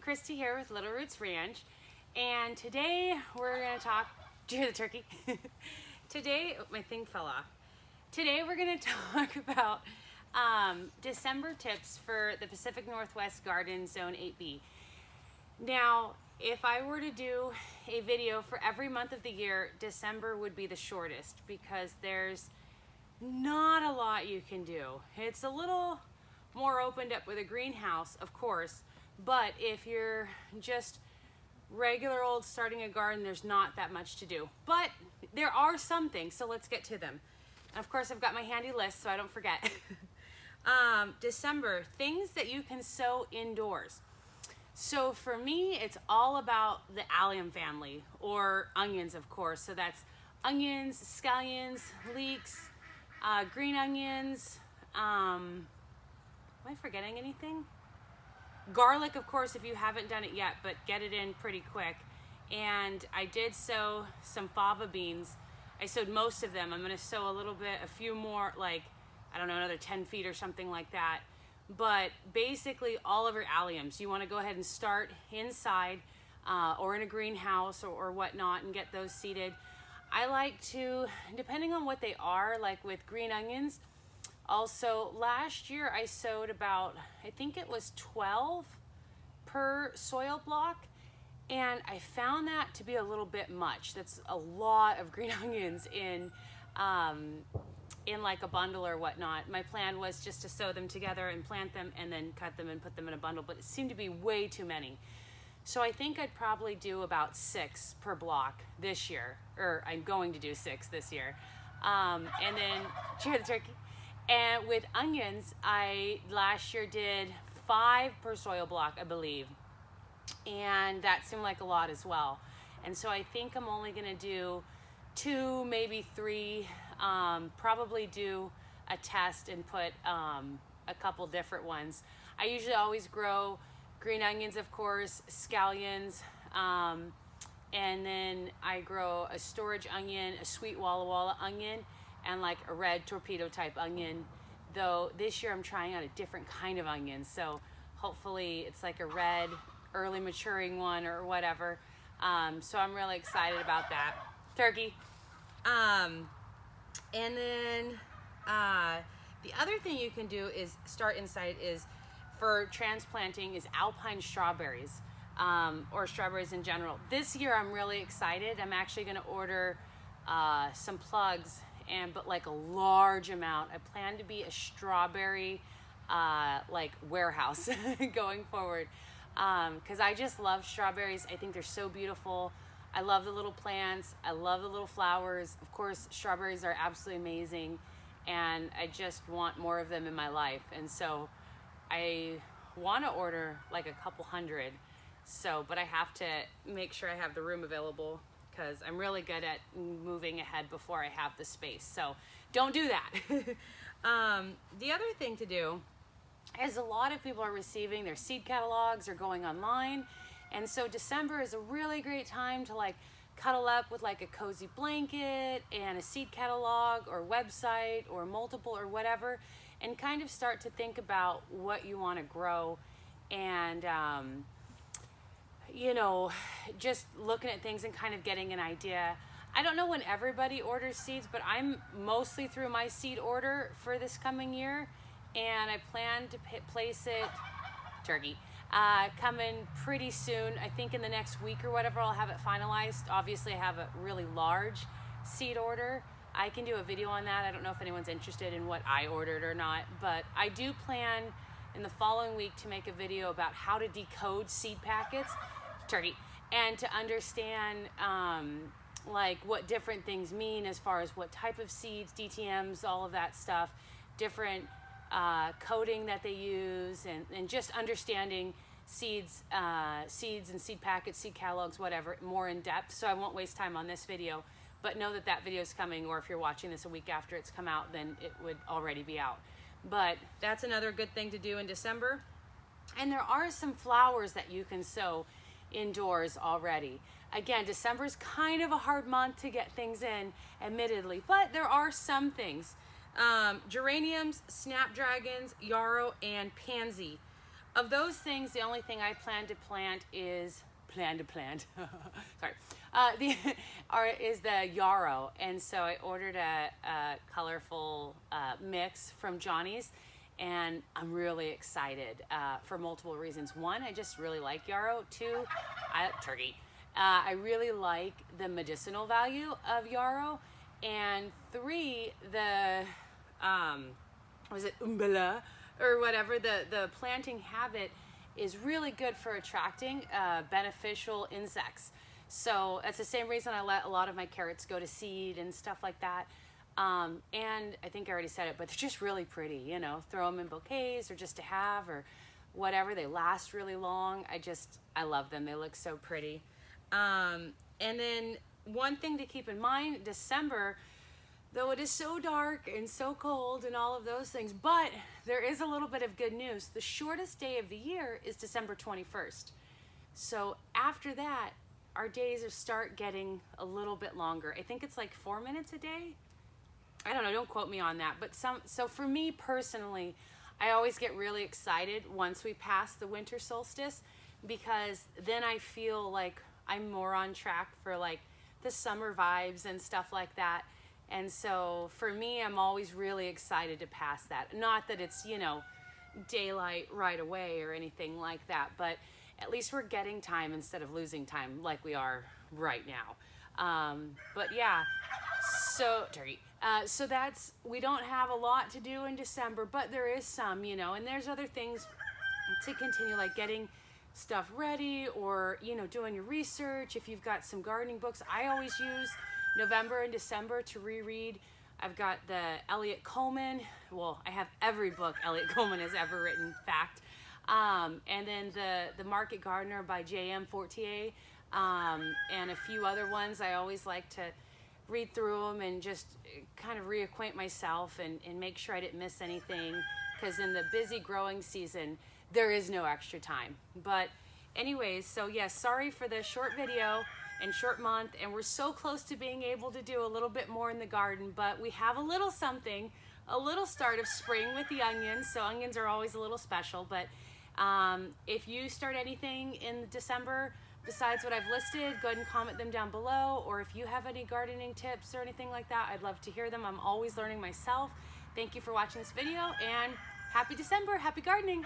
Christy here with Little Roots Ranch, and today we're going to talk, do you hear the turkey? Today, my thing fell off. Today we're going to talk about December tips for the Pacific Northwest Garden Zone 8B. Now, if I were to do a video for every month of the year, December would be the shortest because there's not a lot you can do. It's a little more opened up with a greenhouse, of course, but if you're just regular old starting a garden, there's not that much to do. But there are some things, so let's get to them. And of course, I've got my handy list so I don't forget. December, things that you can sow indoors. So for me, it's all about the Allium family, or onions, of course. So that's onions, scallions, leeks, green onions. Am I forgetting anything? Garlic, of course, if you haven't done it yet, but get it in pretty quick. And I did sow some fava beans. I sowed most of them. I'm going to sow a few more, like, I don't know, another 10 feet or something like that. But basically all of your alliums, you want to go ahead and start inside or in a greenhouse or whatnot and get those seeded. I like to, depending on what they are, like with green onions, also last year I sowed about, I think it was 12 per soil block, and I found that to be a little bit much. That's a lot of green onions in like a bundle or whatnot. My plan was just to sow them together and plant them and then cut them and put them in a bundle, but it seemed to be way too many. So I think I'd probably do about 6 per block this year, or I'm going to do 6 this year. And then, cheer the turkey. And with onions, I last year did 5 per soil block, I believe. And that seemed like a lot as well. And so I think I'm only gonna do 2, maybe 3, probably do a test and put a couple different ones. I usually always grow green onions, of course, scallions, and then I grow a storage onion, a sweet Walla Walla onion, and like a red torpedo type onion. Though this year I'm trying out a different kind of onion, so hopefully it's like a red early maturing one or whatever. So I'm really excited about that. Turkey. And then the other thing you can do is start inside is for transplanting is alpine strawberries, or strawberries in general. This year I'm really excited. I'm actually going to order some plugs, but like a large amount. I plan to be a strawberry like warehouse going forward, because I just love strawberries. I think they're so beautiful. I love the little plants. I love the little flowers. Of course, strawberries are absolutely amazing, and I just want more of them in my life. And so I want to order like a couple hundred. So, but I have to make sure I have the room available, because I'm really good at moving ahead before I have the space. So don't do that. The other thing to do is a lot of people are receiving their seed catalogs or going online. And so December is a really great time to like cuddle up with like a cozy blanket and a seed catalog or website or multiple or whatever, and kind of start to think about what you want to grow, and you know, just looking at things and kind of getting an idea. I don't know when everybody orders seeds, but I'm mostly through my seed order for this coming year, and I plan to place it, turkey, coming pretty soon. I think in the next week or whatever I'll have it finalized. Obviously I have a really large seed order. I can do a video on that. I don't know if anyone's interested in what I ordered or not, but I do plan in the following week to make a video about how to decode seed packets, turkey, and to understand like what different things mean as far as what type of seeds, DTMs, all of that stuff, different coding that they use, and just understanding seeds and seed packets, seed catalogs, whatever, more in depth. So I won't waste time on this video, but know that that video is coming, or if you're watching this a week after it's come out, then it would already be out. But that's another good thing to do in December. And there are some flowers that you can sow indoors already. Again, December is kind of a hard month to get things in, admittedly, but there are some things. Geraniums, snapdragons, yarrow, and pansy. of those things, the only thing I plan to plant is sorry, is the yarrow. And so I ordered a colorful mix from Johnny's, and I'm really excited for multiple reasons. One, I just really like yarrow. Two, I really like the medicinal value of yarrow. And three, the was it umbella or whatever, the planting habit is really good for attracting beneficial insects. So that's the same reason I let a lot of my carrots go to seed and stuff like that. And I think I already said it, but they're just really pretty, you know, throw them in bouquets or just to have or whatever. They last really long. I love them. They look so pretty. And then one thing to keep in mind, December, though it is so dark and so cold and all of those things, but there is a little bit of good news. The shortest day of the year is December 21st. So after that, our days start getting a little bit longer. I think it's like 4 minutes a day. I don't know, don't quote me on that. But so for me personally, I always get really excited once we pass the winter solstice, because then I feel like I'm more on track for like the summer vibes and stuff like that. And so for me, I'm always really excited to pass that. Not that it's, you know, daylight right away or anything like that, but at least we're getting time instead of losing time like we are right now. But yeah, so we don't have a lot to do in December, but there is some, you know, and there's other things to continue, like getting stuff ready or, you know, doing your research. If you've got some gardening books, I always use November and December to reread. I've got the Eliot Coleman. Well, I have every book Eliot Coleman has ever written, fact. And then the Market Gardener by J.M. Fortier, and a few other ones. I always like to read through them and just kind of reacquaint myself and make sure I didn't miss anything, because in the busy growing season, there is no extra time. But anyways, so yes, sorry for the short video and short month, and we're so close to being able to do a little bit more in the garden, but we have a little something, a little start of spring with the onions. So onions are always a little special, but if you start anything in December besides what I've listed, go ahead and comment them down below, or if you have any gardening tips or anything like that, I'd love to hear them. I'm always learning myself. Thank you for watching this video, and happy December, happy gardening.